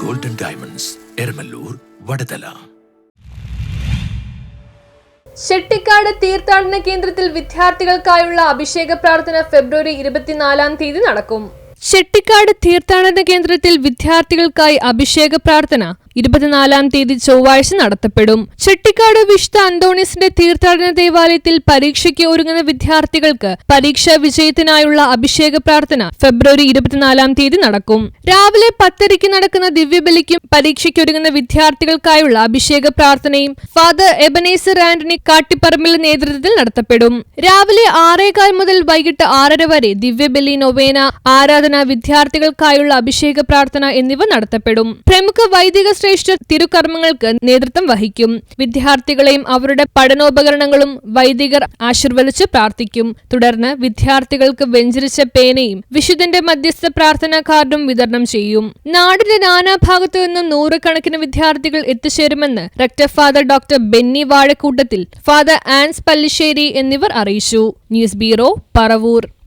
Golden diamonds, Eramalloor, Vadathala. Chettikad തീർത്ഥാടന കേന്ദ്രത്തിൽ വിദ്യാർത്ഥികൾക്കായുള്ള അഭിഷേക പ്രാർത്ഥന ഫെബ്രുവരി 24 നടക്കും. ഷെട്ടിക്കാട് തീർത്ഥാടന കേന്ദ്രത്തിൽ വിദ്യാർത്ഥികൾക്കായി അഭിഷേക പ്രാർത്ഥന 24 ചൊവ്വാഴ്ച നടത്തപ്പെടും. ഷെട്ടിക്കാട് വിശുദ്ധ അന്തോണീസിന്റെ തീർത്ഥാടന ദേവാലയത്തിൽ പരീക്ഷയ്ക്ക് ഒരുങ്ങുന്ന വിദ്യാർത്ഥികൾക്ക് പരീക്ഷാ വിജയത്തിനായുള്ള അഭിഷേക പ്രാർത്ഥന ഫെബ്രുവരി 24 നടക്കും. രാവിലെ 10:30 നടക്കുന്ന ദിവ്യബലിക്കും പരീക്ഷയ്ക്ക് ഒരുങ്ങുന്ന വിദ്യാർത്ഥികൾക്കായുള്ള അഭിഷേക പ്രാർത്ഥനയും ഫാദർ എബനേസർ ആന്റണി കാട്ടിപ്പറമ്പിലെ നേതൃത്വത്തിൽ നടത്തപ്പെടും. രാവിലെ 6:15 മുതൽ വൈകിട്ട് 6:30 വരെ ദിവ്യബലി, നൊവേന, ആരാധന, വിദ്യാർത്ഥികൾക്കായുള്ള അഭിഷേക പ്രാർത്ഥന എന്നിവ നടത്തപ്പെടും. പ്രമുഖ വൈദിക ശ്രേഷ്ഠർ തിരുക്കർമ്മങ്ങൾക്ക് നേതൃത്വം വഹിക്കും. വിദ്യാർത്ഥികളെയും അവരുടെ പഠനോപകരണങ്ങളും വൈദികർ ആശീർവദിച്ച് പ്രാർത്ഥിക്കും. തുടർന്ന് വിദ്യാർത്ഥികൾക്ക് വെഞ്ചരിച്ച പേനയും വിശുദ്ധന്റെ മധ്യസ്ഥ പ്രാർത്ഥനാ കാർഡും വിതരണം ചെയ്യും. നാടിന്റെ നാനാഭാഗത്തു നിന്നും നൂറുകണക്കിന് വിദ്യാർത്ഥികൾ എത്തിച്ചേരുമെന്ന് rector father doctor Benny Vazhakoottathil, father Ans Pallissery എന്നിവർ അറിയിച്ചു. News bureau, Paravur.